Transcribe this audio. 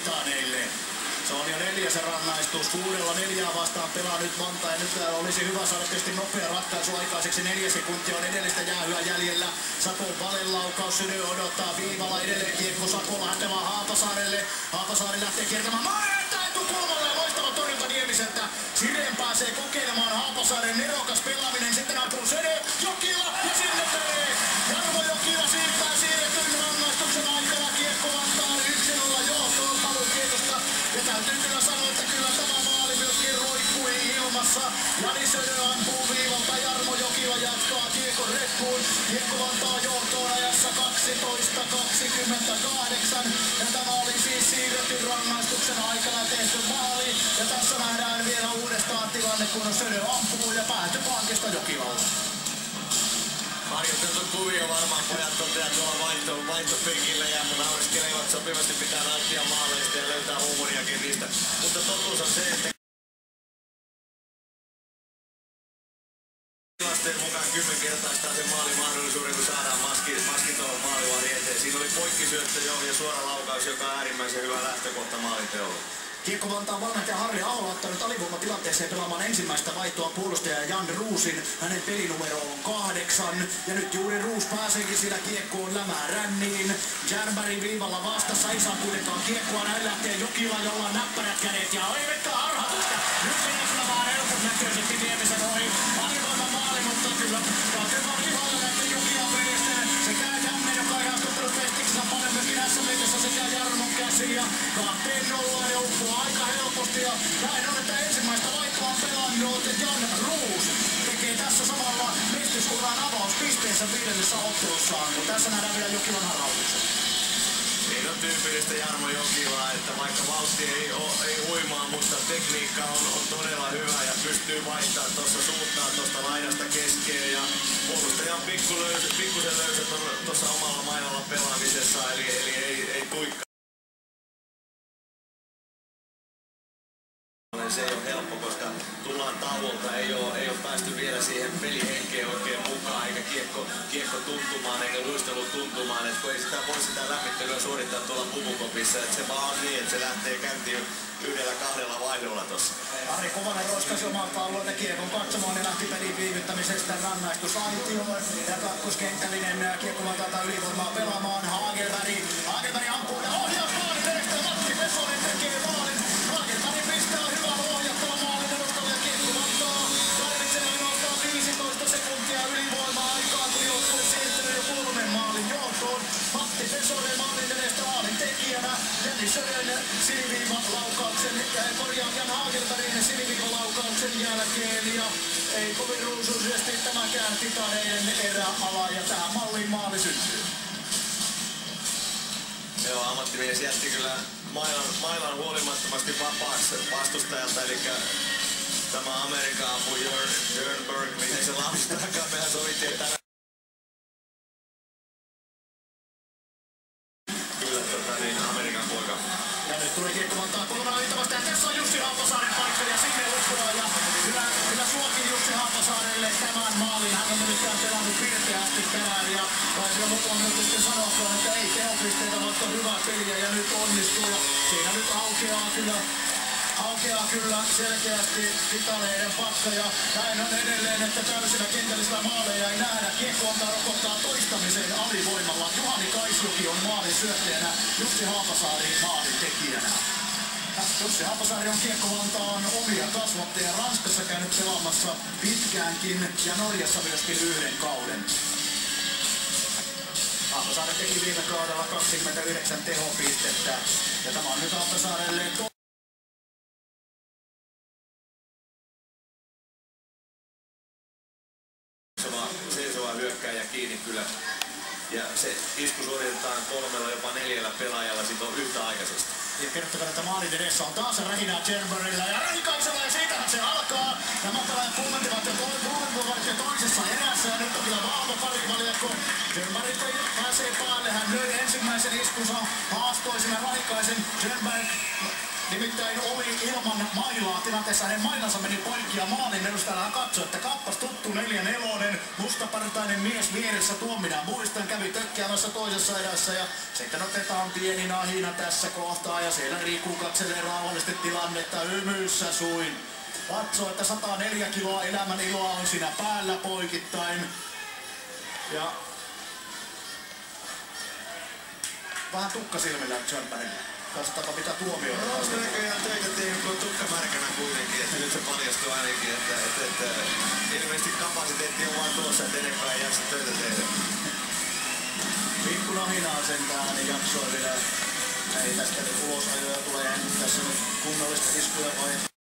titaneille. Se on jo 4. rangaistus. 6-4 vastaan pelaa nyt Vantaa ja nyt olisi hyvä saada tietysti nopea ratkaisu aikaiseksi. 4 sekuntia on edellistä jäähyä jäljellä. Sakon valelaukaus, Sydö odottaa viivalla edelleen kiekko Sakolla, hän pelaa Haapasaarelle. Haapasaari lähtee kiertämään maailtaan etukulmalle ja loistava torjunta Niemiseltä. Sireen pääsee kokeilemaan Haapasaaren nerokas pelaaminen. Sitten ampuu Sydö, Jokila ja sinne menee. Jarmo Jokila siirtää siirretyn rangaistuksen aikana kiekko Vantaan 1-0 johtoon paluukiekosta. Ja täytyy kyllä sanoa, että kyllä tämä maali myöskin roikkui ilmassa. Jani Sönö ampuu viivalta, Jarmo Jokila jatkaa kiekon reppuun. Kiekko Vantaa johtoon ajassa 12:28. Ja tämä oli siis siirretyn rangaistuksen aikana tehty maali. Ja tässä nähdään vielä uudestaan tilanne, kun Sönö ampuu ja pääty pankista Jokilalle. Harjoiteltu kuvia varmaan pojat toteaa tuolla vaihtopenkillä ja nauriskelevat sopivasti, pitää nauttia maaleista ja löytää huumoriakin niistä. Mutta totuus on se, että tilasteen mukaan 10-kertaistaa sen maalimahdollisuuden, kun saadaan maski tuohon maalivahdin eteen. Siinä oli poikkisyöttö jo ja suora laukaus, joka on äärimmäisen hyvä lähtökohta maaliteolle. Kiekko Vantaan valmentaja Harri Aho ottanut alivoimatilanteeseen pelaamaan ensimmäistä vaihtoa puolustaja Jan Ruusin. Hänen pelinumero on 8. Ja nyt juuri Ruus pääseekin sillä kiekkoon lämää ränniin. Järnberg viivalla vastassa, ei saa kuitenkaan kiekkoa. Näin lähtee Jokila, jolla on näppärät kädet ja ei vettä harhatusta. Nyt menee kyllä vaan helpotnäköisesti Niemisen ohi. Alivoiman maali, mutta kyllä täytyy vaan kivailla näiden Jokilan veljestään. Sekä Janne, joka ei hastuttanut pestiksensä paljon myöskin SM-liigassa sekä Jarmon käsiin. Ja 2-0 ja uppuu aika helposti ja näin on, että ensimmäistä vaihtoa on pelannut Jan Ruus. Tekee tässä samalla mestysuran avauspisteensä 5. ottelussaan, kun tässä nähdään vielä Jokilan harautuksen. Niin on tyypillistä Jarmo Jokilaa, että vaikka vauhti ei huimaa, mutta tekniikka on todella hyvä ja pystyy vaihtamaan tuossa suuntaan tuosta laidasta keskeen ja puolustaja on pikkusen löysä tuossa omalla mainolla pelaamisessa, eli ei tuikkaa. Se ei ole helppo, koska tullaan tauolta, ei ole päästy vielä siihen pelihenkeen oikein mukaan, eikä kiekko tuntumaan, eikä luistelu tuntumaan, että kun ei sitä voi sitä lämmittelyä suorittaa tuolla pupukopissa, että se vaan on niin, että se lähtee käyntiin 1-2 vaihdolla tossa. Ari Kovanen roiskasi omalta alueelta kiekon katsomaan ja lähti pelin viivyttämisestä rangaistusaitioon. Ja kakkoskenttällinen kiekko Vantaalta ylivoimaa pelaamaan Hagelberg ampuu ja ohjaa maalin edestä, Matti Pesonen tekee maalin. Hagelberg pistää hyvä ohjattava maalin edustalle ja kiekko Vantaa. Tarvitsee ainoastaan 15 sekuntia ylivoimaa aikaa, kun joukkue siirtyy jo 3 maalin johtoon. Matti Pesonen maalin edestä maalin tekijänä. Jani Sönön siniviivalaukauksen, Jan Hagelbergin siniviivalaukauksen jälkeen. Ja ei kovin ruusuisesti tämäkään titaneiden eräala ja tähän malliin maali syntyy. Joo, ammattimies jätti kyllä mailan huolimattomasti vapaaksi vastustajalta, eli tämä Amerikan apu Jörnberg, miten se lausutaan, mehän sovittiin tänään. Kyllä, Amerikan poika. Ja nyt tuli kiekko Vantaa kolmana yrittävästä ja tässä on Jussi Haapasaaren paikka ja sinne uskoa ja kyllä suokin Jussi Haapasaarelle tämän maalin. Hän on nimittäin pelannut pirteästi tänään ja kyllä mukaan myös sitten sanoa, että ei tehopisteitä, vaikka hyvää peliä ja nyt onnistuu ja siinä nyt aukeaa kyllä selkeästi titaneiden pakka ja näin on edelleen, että täysillä kentällisillä maaleja ei nähdä. Kiekko antaa rokottaa toistamiseen alivoimalla. Juhani Kaisjoki on maalin syöttäjänä, Jussi Haapasaari maalin tekijänä. Jussi Haapasaari on Kiekko Vantaan omia kasvatteja. Ranskassa käynyt pelaamassa pitkäänkin ja Norjassa myöskin 1 kauden. Haapasaari teki viime kaudella 29 tehopistettä ja tämä on nyt Haapasaarelle seisova hyökkääjä kiinni kyllä. Ja se isku suoritetaan 3 jopa 4 pelaajalla sit on yhtäaikaisesti. Ja kertokaa, että maalin edessä on taas rähinää Jernbergillä ja Rähikaisella ja siitähän se alkaa. Nämä pelaajat kuumentivat jo toisessa erässä ja nyt on kyllä vahva parivaljakko. Jernberg pääsee päälle, hän löi ensimmäisen iskunsa haastoisena Rähikaisen. Jernberg Nimittäin oli ilman mailaa tilanteessa, hänen mailansa meni poikki ja maalin edustajana katsoi, että kappas tuttu 4-4, mustapartainen mies vieressä, tuon minä muistan, kävi tökkäämässä toisessa erässä ja sitten otetaan pieni nahina tässä kohtaa ja siellä Riku katselee rauhallisesti tilannetta hymyssä suin. Katsoo, että 104 kiloa elämän iloa on siinä päällä poikittain ja vähän tukka silmillä Jörbergillä. Katsotaanpa mitä tuomioita. No, se näköjään töitä tehnyt, kun on tukka märkänä kuitenkin, että nyt se paljastuu ainakin, että ilmeisesti kapasiteetti on vaan tuossa, että enempää ei jaksa töitä tehdä. Pikku nahinaa sentään, niin jaksoi vielä. Ei tästä nyt ulosajoja tulee tässä nyt kunnollista iskuja vai